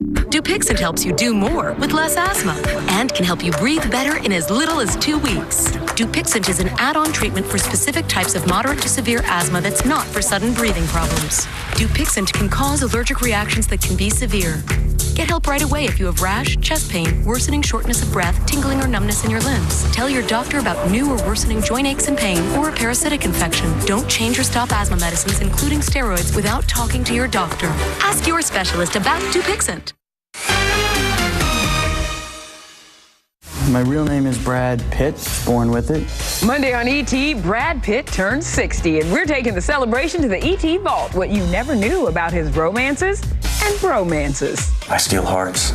Dupixent helps you do more with less asthma and can help you breathe better in as little as 2 weeks. Dupixent is an add-on treatment for specific types of moderate to severe asthma that's not for sudden breathing problems. Dupixent can cause allergic reactions that can be severe. Get help right away if you have rash, chest pain, worsening shortness of breath, tingling or numbness in your limbs. Tell your doctor about new or worsening joint aches and pain or a parasitic infection. Don't change or stop asthma medicines, including steroids, without talking to your doctor. Ask your specialist about Dupixent. My real name is Brad Pitt, born with it. Monday on ET, Brad Pitt turns 60, and we're taking the celebration to the ET Vault. What you never knew about his romances and bromances. I steal hearts.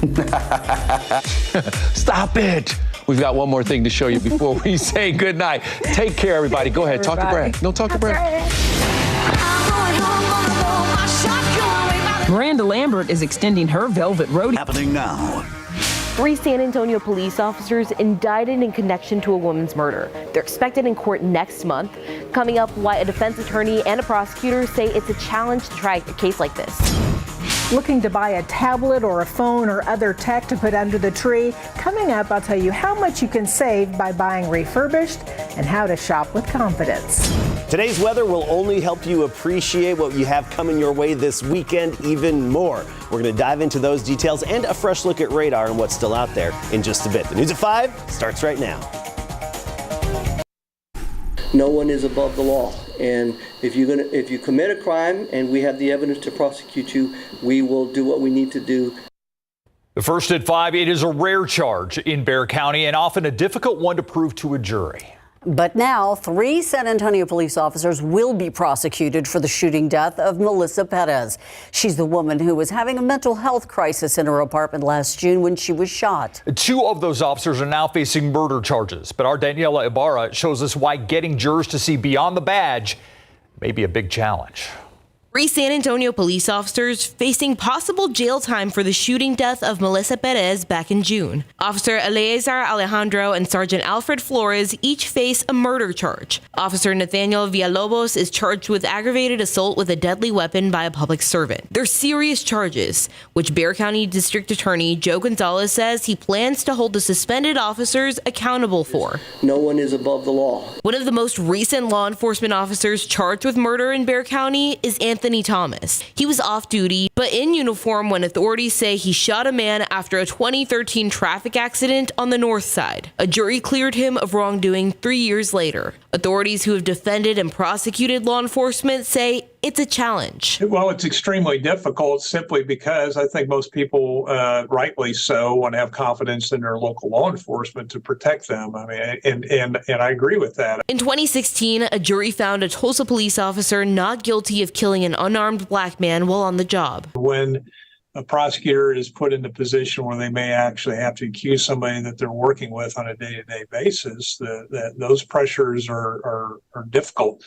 Stop it. We've got one more thing to show you before we say goodnight. Take care, everybody. Go ahead, talk to Brad. No, talk to Brad. Miranda Lambert is extending her Velvet Road. Happening now. 3 San Antonio police officers indicted in connection to a woman's murder. They're expected in court next month. Coming up, why a defense attorney and a prosecutor say it's a challenge to try a case like this. Looking to buy a tablet or a phone or other tech to put under the tree? Coming up, I'll tell you how much you can save by buying refurbished and how to shop with confidence. Today's weather will only help you appreciate what you have coming your way this weekend even more. We're going to dive into those details and a fresh look at radar and what's still out there in just a bit. The News at 5 starts right now. No one is above the law, and if you commit a crime and we have the evidence to prosecute you, we will do what we need to do. The first at 5, it is a rare charge in Bexar County and often a difficult one to prove to a jury. But now 3 San Antonio police officers will be prosecuted for the shooting death of Melissa Perez. She's the woman who was having a mental health crisis in her apartment last June when she was shot. 2 of those officers are now facing murder charges. But our Daniela Ibarra shows us why getting jurors to see beyond the badge may be a big challenge. 3 San Antonio police officers facing possible jail time for the shooting death of Melissa Perez back in June. Officer Eleazar Alejandro and Sergeant Alfred Flores each face a murder charge. Officer Nathaniel Villalobos is charged with aggravated assault with a deadly weapon by a public servant. They're serious charges, which Bexar County District Attorney Joe Gonzalez says he plans to hold the suspended officers accountable for. No one is above the law. One of the most recent law enforcement officers charged with murder in Bexar County is Anthony Thomas. He was off duty, but in uniform when authorities say he shot a man after a 2013 traffic accident on the north side. A jury cleared him of wrongdoing 3 years later. Authorities who have defended and prosecuted law enforcement say it's a challenge. Well, it's extremely difficult simply because I think most people, rightly so, want to have confidence in their local law enforcement to protect them. I mean, and I agree with that. In 2016, a jury found a Tulsa police officer not guilty of killing an unarmed black man while on the job. When a prosecutor is put in a position where they may actually have to accuse somebody that they're working with on a day-to-day basis, that those pressures are difficult.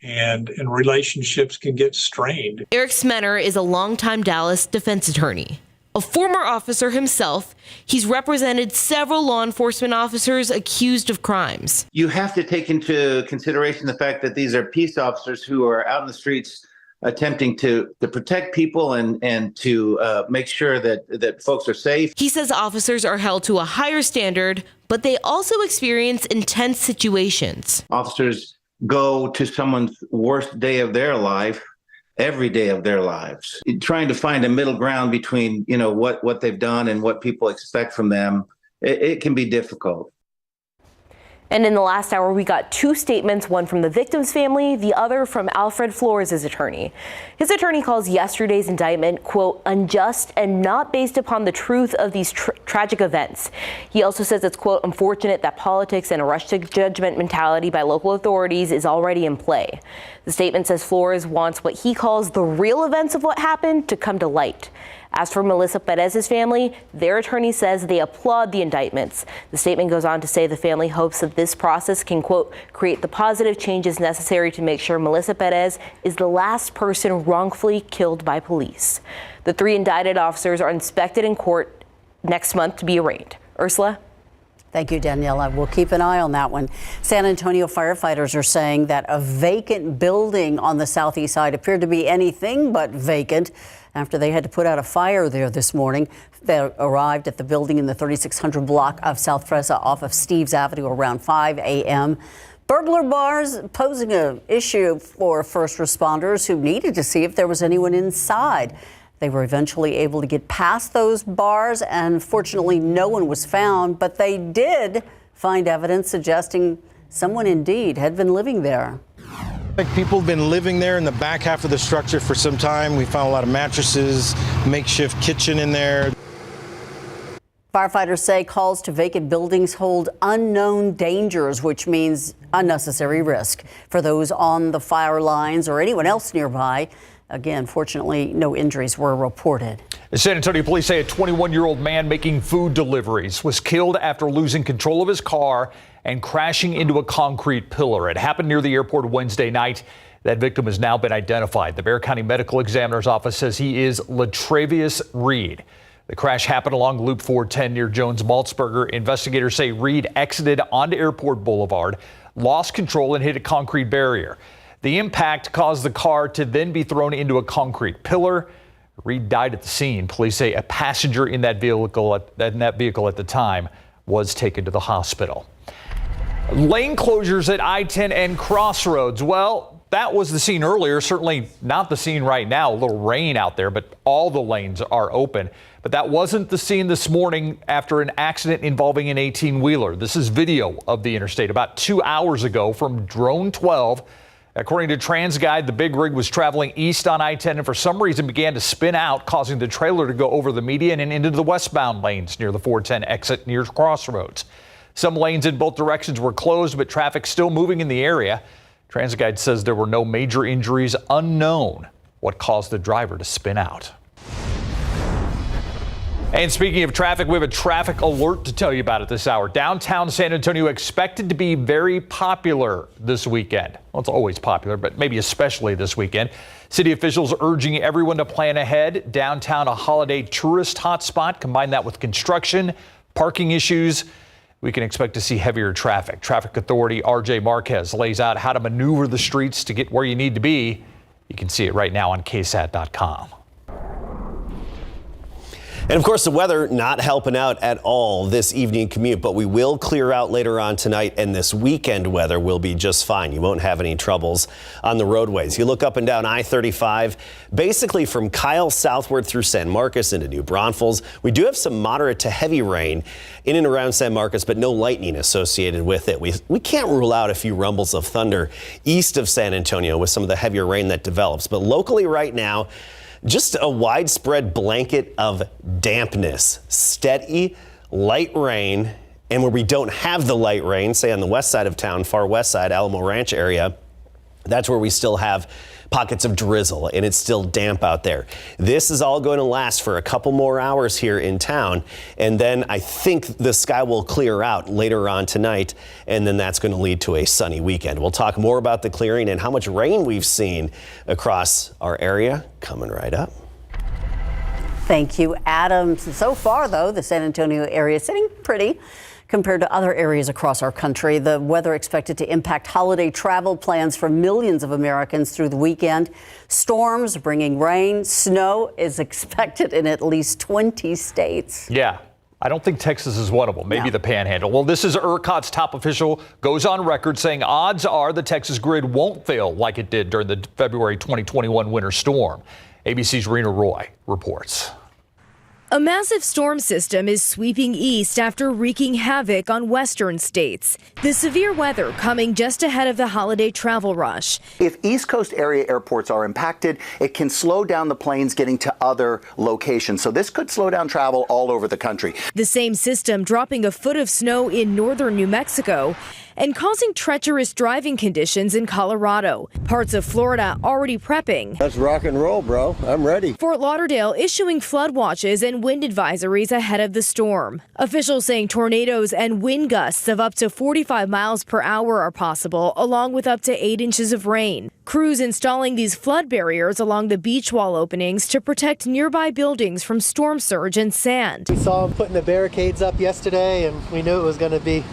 And relationships can get strained. Eric Smenner is a longtime Dallas defense attorney. A former officer himself, he's represented several law enforcement officers accused of crimes. You have to take into consideration the fact that these are peace officers who are out in the streets attempting to protect people and to make sure that folks are safe. He says officers are held to a higher standard, but they also experience intense situations. Officers go to someone's worst day of their life every day of their lives. Trying to find a middle ground between, what they've done and what people expect from them, it can be difficult. And in the last hour, we got 2 statements, one from the victim's family, the other from Alfred Flores' attorney. His attorney calls yesterday's indictment, quote, unjust and not based upon the truth of these tragic events. He also says it's, quote, unfortunate that politics and a rush to judgment mentality by local authorities is already in play. The statement says Flores wants what he calls the real events of what happened to come to light. As for Melissa Perez's family, their attorney says they applaud the indictments. The statement goes on to say the family hopes that this process can, quote, create the positive changes necessary to make sure Melissa Perez is the last person wrongfully killed by police. The 3 indicted officers are inspected in court next month to be arraigned. Ursula? Thank you, Daniela. We'll keep an eye on that one. San Antonio firefighters are saying that a vacant building on the southeast side appeared to be anything but vacant after they had to put out a fire there this morning. They arrived at the building in the 3600 block of South Fresa off of Steves Avenue around 5 a.m. Burglar bars posing an issue for first responders who needed to see if there was anyone inside. They were eventually able to get past those bars, and fortunately no one was found, but they did find evidence suggesting someone indeed had been living there. People have been living there in the back half of the structure for some time. We found a lot of mattresses, makeshift kitchen in there. Firefighters say calls to vacant buildings hold unknown dangers, which means unnecessary risk for those on the fire lines or anyone else nearby. Again, fortunately, no injuries were reported. The San Antonio police say a 21-year-old man making food deliveries was killed after losing control of his car and crashing into a concrete pillar. It happened near the airport Wednesday night. That victim has now been identified. The Bexar County Medical Examiner's Office says he is Latravius Reed. The crash happened along Loop 410 near Jones-Maltzberger. Investigators say Reed exited onto Airport Boulevard, lost control, and hit a concrete barrier. The impact caused the car to then be thrown into a concrete pillar. Reed died at the scene. Police say a passenger in that vehicle at the time was taken to the hospital. Lane closures at I-10 and Crossroads. Well, that was the scene earlier. Certainly not the scene right now. A little rain out there, but all the lanes are open. But that wasn't the scene this morning after an accident involving an 18-wheeler. This is video of the interstate about 2 hours ago from Drone 12. According to TransGuide, the big rig was traveling east on I-10 and for some reason began to spin out, causing the trailer to go over the median and into the westbound lanes near the 410 exit near Crossroads. Some lanes in both directions were closed, but traffic still moving in the area. TransGuide says there were no major injuries. Unknown what caused the driver to spin out. And speaking of traffic, we have a traffic alert to tell you about at this hour. Downtown San Antonio expected to be very popular this weekend. Well, it's always popular, but maybe especially this weekend. City officials urging everyone to plan ahead. Downtown, a holiday tourist hotspot. Combine that with construction, parking issues. We can expect to see heavier traffic. Traffic Authority RJ Marquez lays out how to maneuver the streets to get where you need to be. You can see it right now on KSAT.com. And of course, the weather not helping out at all this evening commute, but we will clear out later on tonight, and this weekend weather will be just fine. You won't have any troubles on the roadways. You look up and down I-35, basically from Kyle southward through San Marcos into New Braunfels. We do have some moderate to heavy rain in and around San Marcos, but no lightning associated with it. We can't rule out a few rumbles of thunder east of San Antonio with some of the heavier rain that develops. But locally right now, just a widespread blanket of dampness, steady, light rain. And where we don't have the light rain, say on the west side of town, far west side, Alamo Ranch area, that's where we still have pockets of drizzle and it's still damp out there. This is all going to last for a couple more hours here in town. And then I think the sky will clear out later on tonight. And then that's going to lead to a sunny weekend. We'll talk more about the clearing and how much rain we've seen across our area coming right up. Thank you, Adam. So far, though, the San Antonio area is sitting pretty compared to other areas across our country. The weather expected to impact holiday travel plans for millions of Americans through the weekend. Storms bringing rain, snow is expected in at least 20 states. Yeah. I don't think Texas is one of them. Maybe the Panhandle. Well, this is ERCOT's top official, goes on record saying odds are the Texas grid won't fail like it did during the February 2021 winter storm. ABC's Rena Roy reports. A massive storm system is sweeping east after wreaking havoc on western states. The severe weather coming just ahead of the holiday travel rush. If East Coast area airports are impacted, it can slow down the planes getting to other locations. So this could slow down travel all over the country. The same system dropping a foot of snow in northern New Mexico and causing treacherous driving conditions in Colorado. Parts of Florida already prepping. Let's rock and roll, bro. I'm ready. Fort Lauderdale issuing flood watches and wind advisories ahead of the storm. Officials saying tornadoes and wind gusts of up to 45 miles per hour are possible, along with up to 8 inches of rain. Crews installing these flood barriers along the beach wall openings to protect nearby buildings from storm surge and sand. We saw them putting the barricades up yesterday, and we knew it was going to be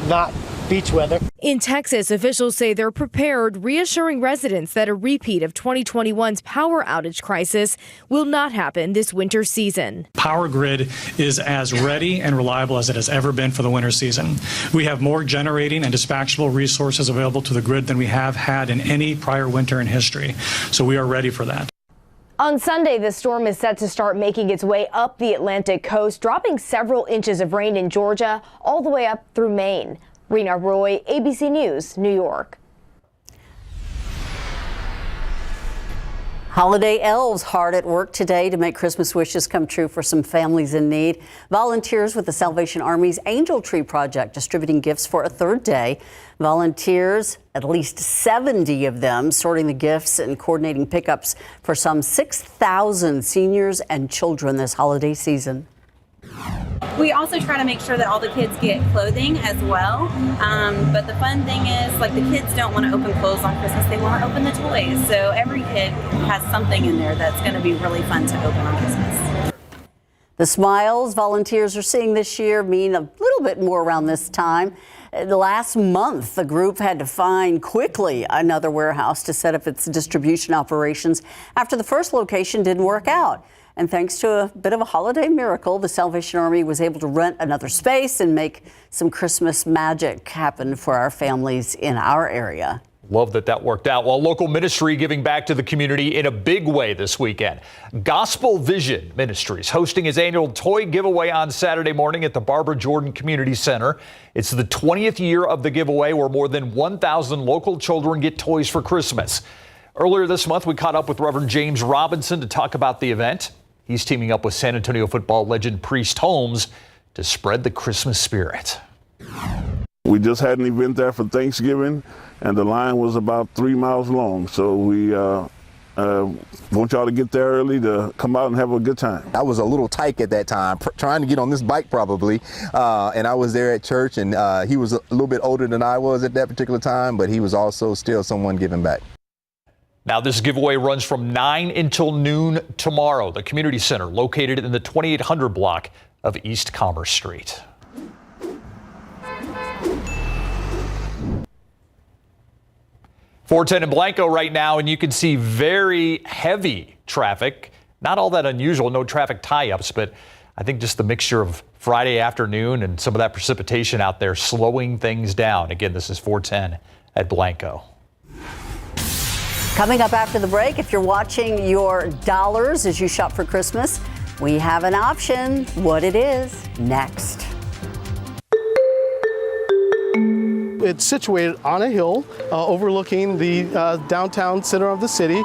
not beach weather. In Texas, officials say they're prepared, reassuring residents that a repeat of 2021's power outage crisis will not happen this winter season. Power grid is as ready and reliable as it has ever been for the winter season. We have more generating and dispatchable resources available to the grid than we have had in any prior winter in history. So we are ready for that. On Sunday, the storm is set to start making its way up the Atlantic coast, dropping several inches of rain in Georgia all the way up through Maine. Rena Roy, ABC News, New York. Holiday elves hard at work today to make Christmas wishes come true for some families in need. Volunteers with the Salvation Army's Angel Tree Project distributing gifts for a third day. Volunteers, at least 70 of them, sorting the gifts and coordinating pickups for some 6,000 seniors and children this holiday season. We also try to make sure that all the kids get clothing as well. But the fun thing is, like, the kids don't want to open clothes on Christmas. They want to open the toys. So every kid has something in there that's going to be really fun to open on Christmas. The smiles volunteers are seeing this year mean a little bit more around this time. Last month, the group had to find quickly another warehouse to set up its distribution operations after the first location didn't work out. And thanks to a bit of a holiday miracle, the Salvation Army was able to rent another space and make some Christmas magic happen for our families in our area. Love that that worked out. Well, local ministry giving back to the community in a big way this weekend. Gospel Vision Ministries hosting its annual toy giveaway on Saturday morning at the Barbara Jordan Community Center. It's the 20th year of the giveaway, where more than 1,000 local children get toys for Christmas. Earlier this month, we caught up with Reverend James Robinson to talk about the event. He's teaming up with San Antonio football legend Priest Holmes to spread the Christmas spirit. We just had an event there for Thanksgiving, and the line was about 3 miles long. So we want y'all to get there early to come out and have a good time. I was a little tight at that time, trying to get on this bike probably, and I was there at church, and he was a little bit older than I was at that particular time, but he was also still someone giving back. Now, this giveaway runs from 9 until noon tomorrow. The community center located in the 2800 block of East Commerce Street. .410 in Blanco right now, and you can see very heavy traffic. Not all that unusual, no traffic tie-ups, but I think just the mixture of Friday afternoon and some of that precipitation out there slowing things down. Again, this is 410 at Blanco. Coming up after the break, if you're watching your dollars as you shop for Christmas, we have an option. What it is, next. It's situated on a hill overlooking the downtown center of the city.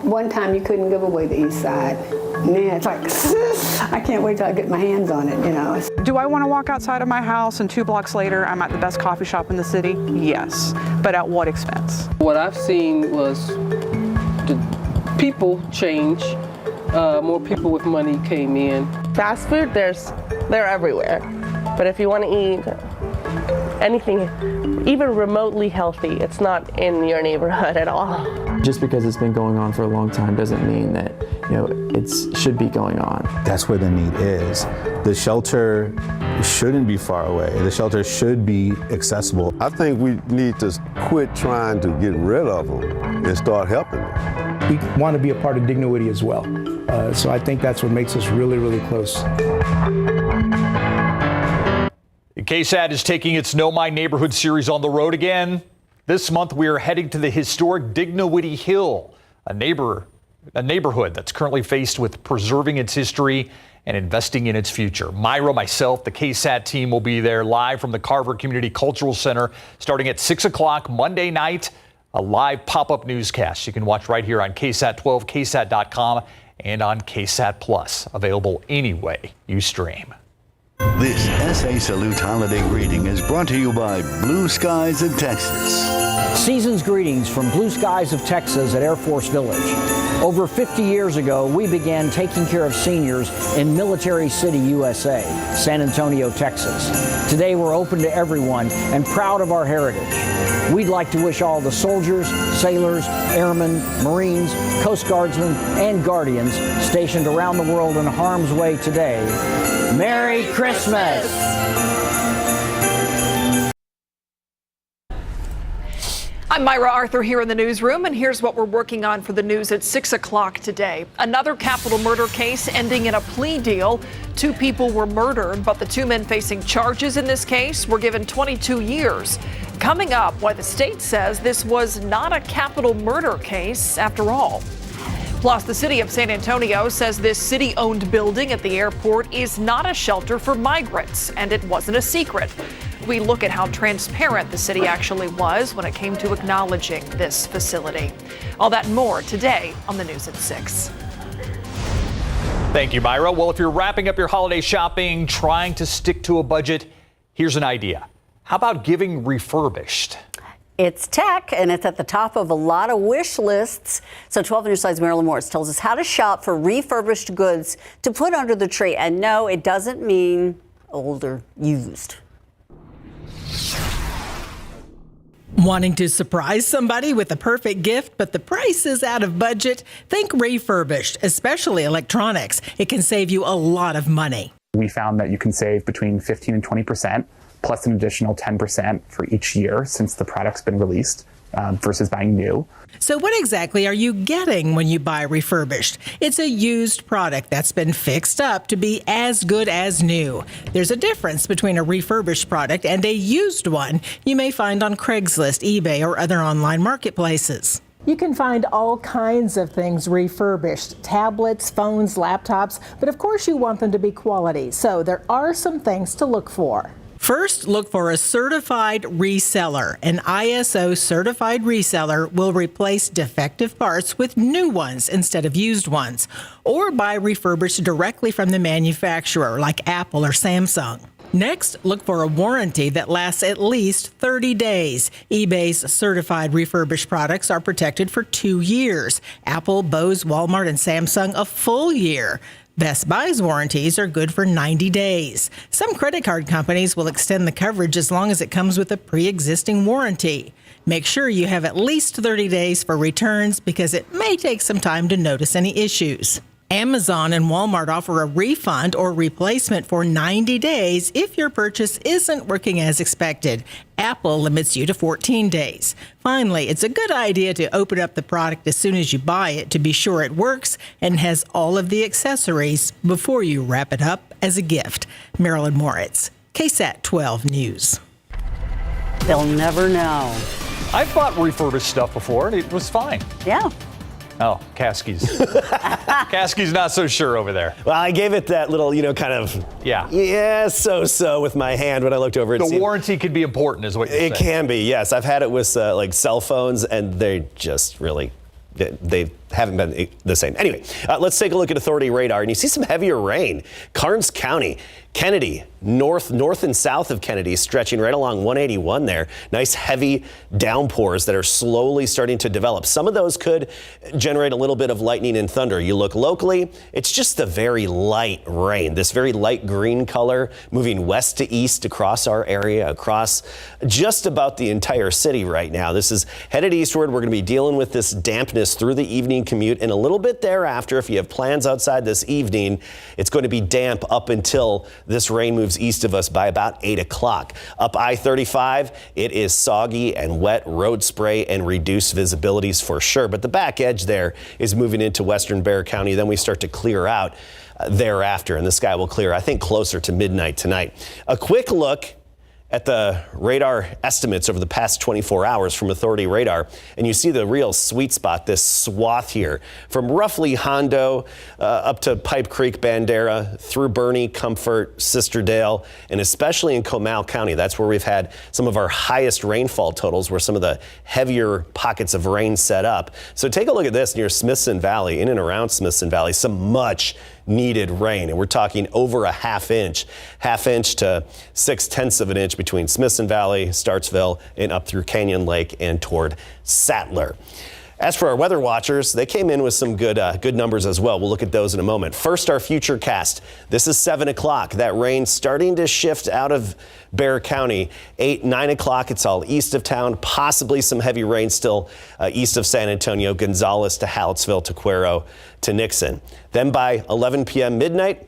One time you couldn't give away the east side. Man, it's like, I can't wait till I get my hands on it, you know. Do I want to walk outside of my house and 2 blocks later I'm at the best coffee shop in the city? Yes, but at what expense? What I've seen was the people change. More people with money came in. Fast food, they're everywhere. But if you want to eat anything even remotely healthy, it's not in your neighborhood at all. Just because it's been going on for a long time doesn't mean that, it should be going on. That's where the need is. The shelter shouldn't be far away. The shelter should be accessible. I think we need to quit trying to get rid of them and start helping them. We want to be a part of Dignity as well. So I think that's what makes us really, really close. KSAT is taking its Know My Neighborhood series on the road again. This month, we are heading to the historic Dignity Hill, a neighborhood that's currently faced with preserving its history and investing in its future. Myra, myself, the KSAT team will be there live from the Carver Community Cultural Center starting at 6 o'clock Monday night. A live pop-up newscast you can watch right here on KSAT 12, KSAT.com, and on KSAT Plus, available any way you stream. This SA Salute holiday greeting is brought to you by Blue Skies of Texas. Season's greetings from Blue Skies of Texas at Air Force Village. Over 50 years ago, we began taking care of seniors in Military City, USA, San Antonio, Texas. Today, we're open to everyone and proud of our heritage. We'd like to wish all the soldiers, sailors, airmen, Marines, Coast Guardsmen, and Guardians stationed around the world in harm's way today, Merry Christmas! I'm Myra Arthur here in the newsroom, and here's what we're working on for the news at 6 o'clock today. Another capital murder case ending in a plea deal. 2 people were murdered, but the 2 men facing charges in this case were given 22 years. Coming up, why the state says this was not a capital murder case after all. Plus, the city of San Antonio says this city-owned building at the airport is not a shelter for migrants, and it wasn't a secret. We look at how transparent the city actually was when it came to acknowledging this facility. All that and more today on the News at 6. Thank you, Myra. Well, if you're wrapping up your holiday shopping, trying to stick to a budget, here's an idea. How about giving refurbished? It's tech, and it's at the top of a lot of wish lists. So 12 on your side's Marilyn Morris tells us how to shop for refurbished goods to put under the tree. And no, it doesn't mean old or used. Wanting to surprise somebody with a perfect gift, but the price is out of budget? Think refurbished, especially electronics. It can save you a lot of money. We found that you can save between 15 and 20%, plus an additional 10% for each year since the product's been released versus buying new. So what exactly are you getting when you buy refurbished? It's a used product that's been fixed up to be as good as new. There's a difference between a refurbished product and a used one you may find on Craigslist, eBay, or other online marketplaces. You can find all kinds of things refurbished, tablets, phones, laptops, but of course you want them to be quality. So there are some things to look for. First, look for a certified reseller. An ISO certified reseller will replace defective parts with new ones instead of used ones, or buy refurbished directly from the manufacturer like Apple or Samsung. Next, look for a warranty that lasts at least 30 days. eBay's certified refurbished products are protected for 2 years. Apple, Bose, Walmart, and Samsung a full year. Best Buy's warranties are good for 90 days. Some credit card companies will extend the coverage as long as it comes with a pre-existing warranty. Make sure you have at least 30 days for returns because it may take some time to notice any issues. Amazon and Walmart offer a refund or replacement for 90 days if your purchase isn't working as expected. Apple limits you to 14 days. Finally, it's a good idea to open up the product as soon as you buy it to be sure it works and has all of the accessories before you wrap it up as a gift. Marilyn Moritz, KSAT 12 News. They'll never know. I've bought refurbished stuff before, and it was fine. Yeah. Oh, Kasky's. Kasky's not so sure over there. Well, I gave it that little, kind of, so with my hand when I looked over. The warranty could be important, is what you're saying. It can be, yes. I've had it with like cell phones, and they just really, they haven't been the same. Anyway, let's take a look at Authority radar, and you see some heavier rain. Karnes County, Kennedy, north and south of Kennedy, stretching right along 181 there. Nice heavy downpours that are slowly starting to develop. Some of those could generate a little bit of lightning and thunder. You look locally, it's just a very light rain. This very light green color moving west to east across our area, across just about the entire city right now. This is headed eastward. We're going to be dealing with this dampness through the evening commute, and a little bit thereafter, if you have plans outside this evening, it's going to be damp up until this rain moves east of us by about 8 o'clock. Up I-35, it is soggy and wet, road spray and reduced visibilities for sure. But the back edge there is moving into western Bexar County. Then we start to clear out thereafter, and the sky will clear, I think, closer to midnight tonight. A quick look at the radar estimates over the past 24 hours from Authority radar, and you see the real sweet spot, this swath here, from roughly Hondo up to Pipe Creek, Bandera, through Bernie, Comfort, Sisterdale, and especially in Comal County. That's where we've had some of our highest rainfall totals, where some of the heavier pockets of rain set up. So take a look at this near Smithson Valley, in and around Smithson Valley, some much needed rain. And we're talking over a half inch to 6/10 of an inch between Smithson Valley, Startsville, and up through Canyon Lake and toward Sattler. As for our weather watchers, they came in with some good numbers as well. We'll look at those in a moment. First, our future cast. This is 7 o'clock. That rain starting to shift out of Bexar County. 8, 9 o'clock, it's all east of town. Possibly some heavy rain still east of San Antonio, Gonzales to Hallettsville to Cuero to Nixon. Then by 11 p.m. midnight,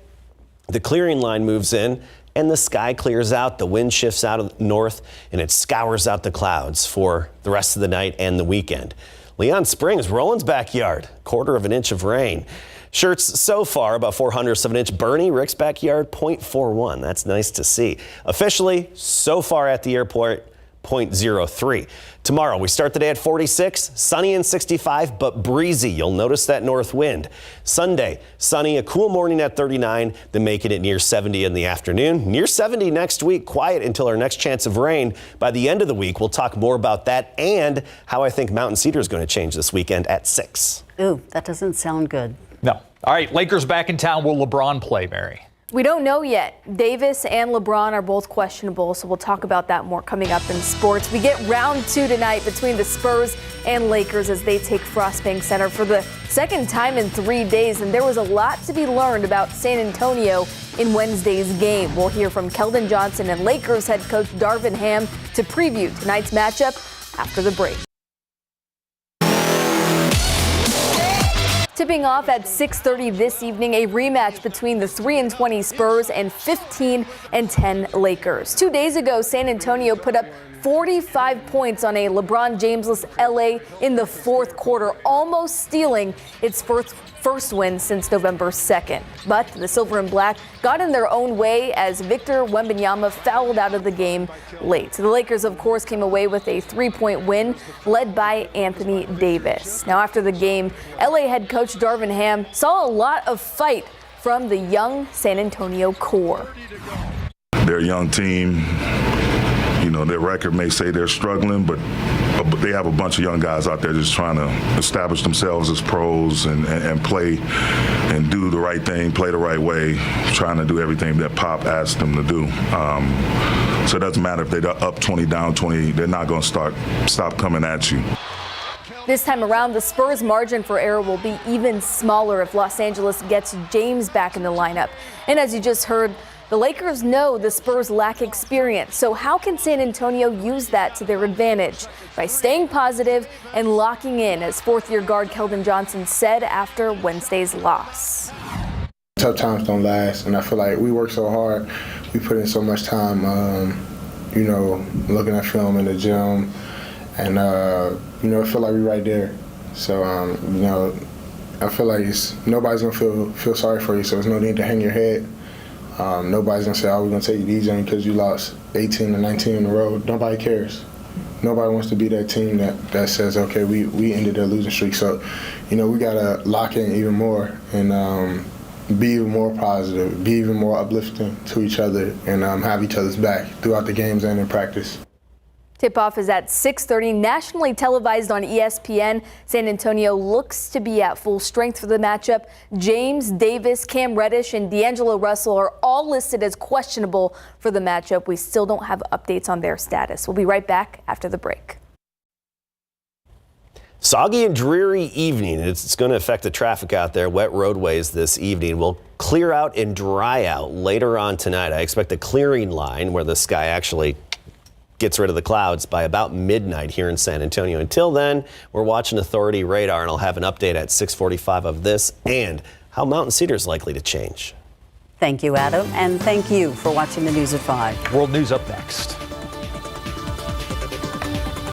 the clearing line moves in and the sky clears out. The wind shifts out of the north and it scours out the clouds for the rest of the night and the weekend. Leon Springs, Roland's backyard, 1/4 inch of rain. Shirts so far about 0.04 of an inch. Bernie, Rick's backyard, 0.41. That's nice to see. Officially, so far at the airport, 0.03. Tomorrow, we start the day at 46, sunny and 65, but breezy. You'll notice that north wind. Sunday, sunny, a cool morning at 39, then making it near 70 in the afternoon. Near 70 next week, quiet until our next chance of rain. By the end of the week, we'll talk more about that and how I think Mountain Cedar is going to change this weekend at 6. Ooh, that doesn't sound good. No. All right, Lakers back in town. Will LeBron play, Mary? We don't know yet. Davis and LeBron are both questionable, so we'll talk about that more coming up in sports. We get round 2 tonight between the Spurs and Lakers as they take Frost Bank Center for the second time in 3 days, and there was a lot to be learned about San Antonio in Wednesday's game. We'll hear from Keldon Johnson and Lakers head coach Darvin Ham to preview tonight's matchup after the break. Tipping off at 6:30 this evening, a rematch between the 3-20 Spurs and 15-10 Lakers. 2 days ago, San Antonio put up 45 points on a LeBron Jamesless LA in the fourth quarter, almost stealing its first win since November 2nd. But the Silver and Black got in their own way as Victor Wembanyama fouled out of the game late. The Lakers, of course, came away with a 3-point win led by Anthony Davis. Now, after the game, LA head coach Darvin Ham saw a lot of fight from the young San Antonio core. They're a young team. You know, their record may say they're struggling, but they have a bunch of young guys out there just trying to establish themselves as pros and play and do the right thing, play the right way, trying to do everything that Pop asked them to do. So it doesn't matter if they're up 20, down 20, they're not going to stop coming at you. This time around, the Spurs' margin for error will be even smaller if Los Angeles gets James back in the lineup. And as you just heard, the Lakers know the Spurs lack experience, so how can San Antonio use that to their advantage? By staying positive and locking in, as fourth-year guard Keldon Johnson said after Wednesday's loss. Tough times don't last, and I feel like we work so hard. We put in so much time, looking at film in the gym, and, I feel like we're right there. So, I feel like nobody's going to feel sorry for you, so there's no need to hang your head. Nobody's going to say, we're going to take it easy on you because you lost 18 to 19 in a row. Nobody cares. Nobody wants to be that team that says, okay, we ended their losing streak. So, we got to lock in even more and be even more positive, be even more uplifting to each other and have each other's back throughout the games and in practice. Tip-off is at 6:30, nationally televised on ESPN. San Antonio looks to be at full strength for the matchup. James, Davis, Cam Reddish, and D'Angelo Russell are all listed as questionable for the matchup. We still don't have updates on their status. We'll be right back after the break. Soggy and dreary evening. It's going to affect the traffic out there. Wet roadways this evening will clear out and dry out later on tonight. I expect a clearing line where the sky actually gets rid of the clouds by about midnight here in San Antonio. Until then, we're watching Authority radar, and I'll have an update at 6:45 of this and how Mountain Cedar is likely to change. Thank you, Adam, and thank you for watching the News at 5. World News up next.